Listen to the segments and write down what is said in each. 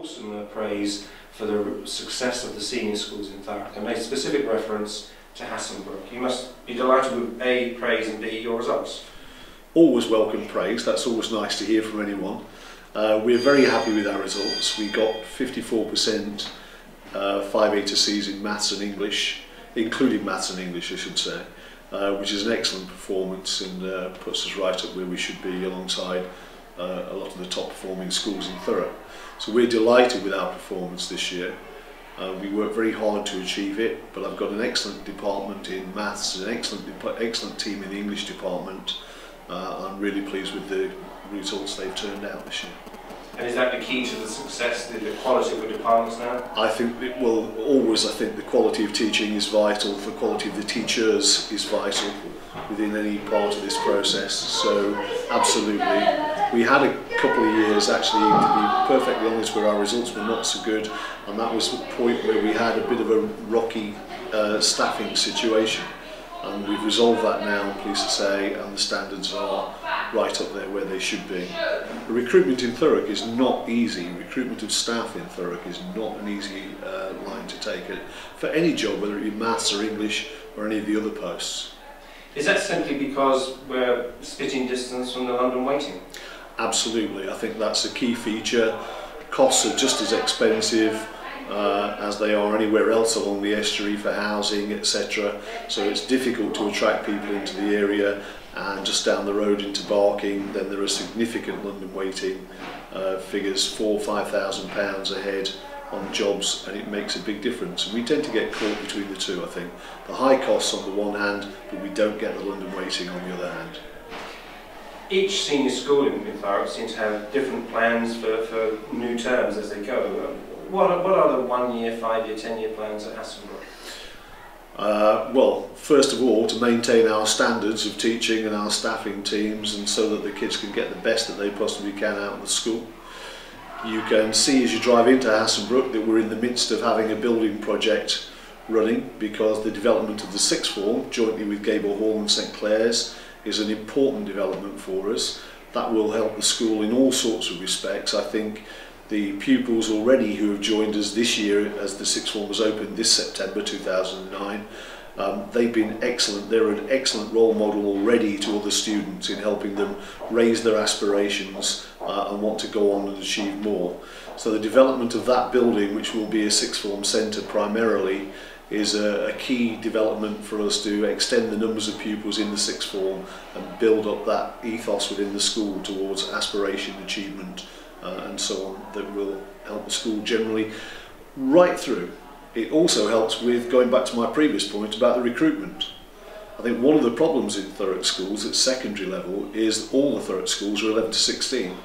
awesome praise for the success of the senior schools in Thurrock and made specific reference to Hassenbrook. You must be delighted with A, praise, and B, your results. Always welcome praise, that's always nice to hear from anyone. We're very happy with our results. We got 54% 5A to C's in maths and English, including maths and English I should say, which is an excellent performance and puts us right up where we should be alongside a lot of the top performing schools in Thurrock. So we're delighted with our performance this year. We worked very hard to achieve it, but I've got an excellent department in maths, an excellent team in the English department. I'm really pleased with the results they've turned out this year. And is that the key to the success, the quality of the departments now? I think, I think the quality of teaching is vital, the quality of the teachers is vital within any part of this process. So, absolutely. We had a couple of years, actually, to be perfectly honest, where our results were not so good, and that was the point where we had a bit of a rocky staffing situation. And we've resolved that now, I'm pleased to say, and the standards are right up there where they should be. The recruitment in Thurrock is not easy. Recruitment of staff in Thurrock is not an easy line to take for any job, whether it be maths or English or any of the other posts. Is that simply because we're spitting distance from the London waiting? Absolutely, I think that's a key feature. Costs are just as expensive as they are anywhere else along the estuary for housing, etc. So it's difficult to attract people into the area, and just down the road into Barking, then there are significant London waiting figures, £4,000 or £5,000 a head on jobs, and it makes a big difference. And we tend to get caught between the two, I think. The high costs on the one hand, but we don't get the London waiting on the other hand. Each senior school in Thurrock seems to have different plans for new terms as they go. What are the 1 year, 5 year, 10 year plans at Hassenbrook? Well, first of all, to maintain our standards of teaching and our staffing teams, and so that the kids can get the best that they possibly can out of the school. You can see as you drive into Hassenbrook that we're in the midst of having a building project running, because the development of the sixth form, jointly with Gable Hall and St Clair's, is an important development for us. That will help the school in all sorts of respects. I think the pupils already who have joined us this year as the sixth form was opened this September 2009, they've been excellent. They're an excellent role model already to other students in helping them raise their aspirations and want to go on and achieve more. So the development of that building, which will be a sixth form centre primarily, is a key development for us to extend the numbers of pupils in the sixth form and build up that ethos within the school towards aspiration, achievement, and so on, that will help the school generally right through. It also helps with, going back to my previous point about the recruitment. I think one of the problems in Thurrock schools at secondary level is all the Thurrock schools are 11 to 16.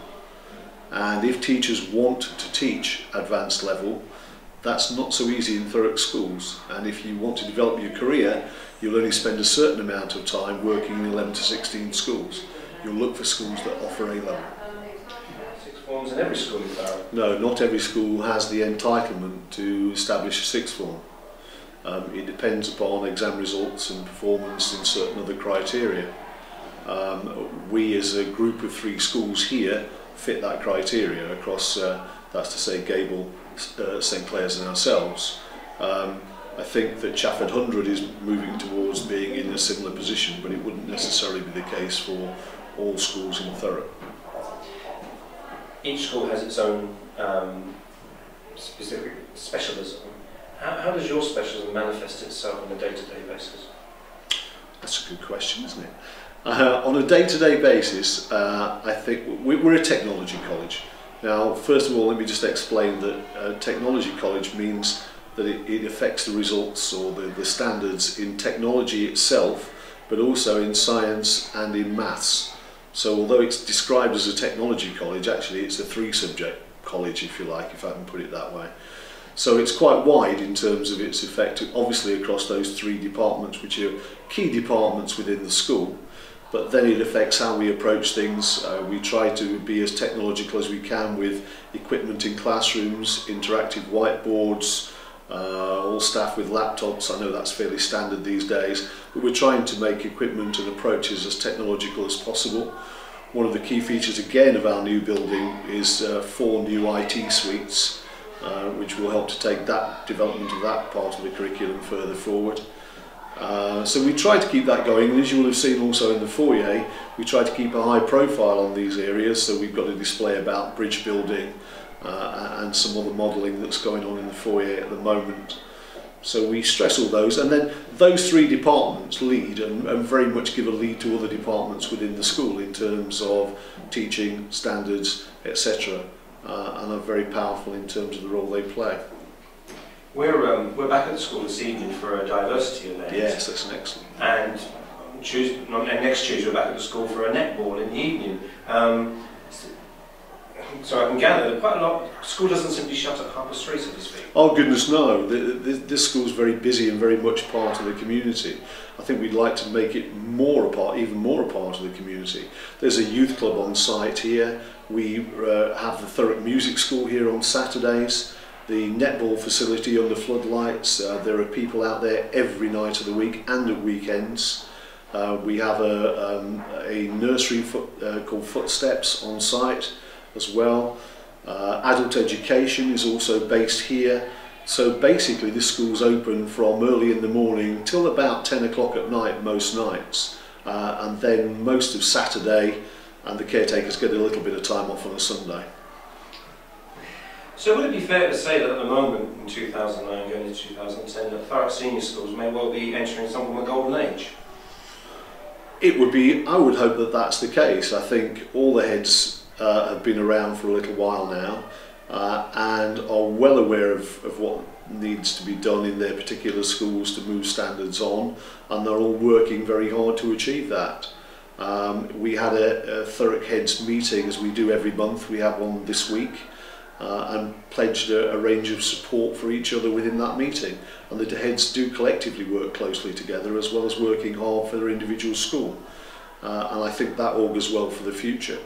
And if teachers want to teach advanced level, that's not so easy in Thurrock schools. And if you want to develop your career, you'll only spend a certain amount of time working in 11 to 16 schools. You'll look for schools that offer A-level. Forms in every school in Thurrock? No, not every school has the entitlement to establish a sixth form. It depends upon exam results and performance and certain other criteria. We as a group of 3 schools here fit that criteria across, that's to say, Gable, St Clair's and ourselves. I think that Chafford 100 is moving towards being in a similar position, but it wouldn't necessarily be the case for all schools in Thurrock. Each school has its own specific specialism. How does your specialism manifest itself on a day-to-day basis? That's a good question, isn't it? On a day-to-day basis, I think we're a technology college. Now, first of all, let me just explain that technology college means that it affects the results or the standards in technology itself, but also in science and in maths. So although it's described as a technology college, actually it's a 3-subject college, if you like, if I can put it that way. So it's quite wide in terms of its effect, obviously across those 3 departments, which are key departments within the school. But then it affects how we approach things. We try to be as technological as we can with equipment in classrooms, interactive whiteboards, all staff with laptops. I know that's fairly standard these days, but we're trying to make equipment and approaches as technological as possible. One of the key features again of our new building is 4 new IT suites, which will help to take that development of that part of the curriculum further forward. So we try to keep that going, and as you will have seen also in the foyer, we try to keep a high profile on these areas. So we've got a display about bridge building and some other modelling that's going on in the foyer at the moment. So we stress all those, and then those three departments lead and very much give a lead to other departments within the school in terms of teaching, standards, etc. And are very powerful in terms of the role they play. We're back at the school this evening for a diversity event. Yes, that's an excellent. And next Tuesday we're back at the school for a netball in the evening. So I can gather that quite a lot. School doesn't simply shut at 3:30, so to speak. Oh goodness, no! This school's very busy and very much part of the community. I think we'd like to make it even more a part of the community. There's a youth club on site here. We have the Thurrock Music School here on Saturdays. The netball facility under floodlights. There are people out there every night of the week and at weekends. We have a nursery called Footsteps on site as well. Adult education is also based here. So basically this school's open from early in the morning till about 10 o'clock at night most nights, and then most of Saturday, and the caretakers get a little bit of time off on a Sunday. So would it be fair to say that at the moment in 2009 going into 2010 that Thurrock Senior Schools may well be entering something of a golden age? It would be, I would hope that that's the case. I think all the heads have been around for a little while now and are well aware of what needs to be done in their particular schools to move standards on, and they're all working very hard to achieve that. We had a Thurrock Heads meeting, as we do every month. We have one this week, and pledged a range of support for each other within that meeting, and the heads do collectively work closely together as well as working hard for their individual school, and I think that augurs well for the future.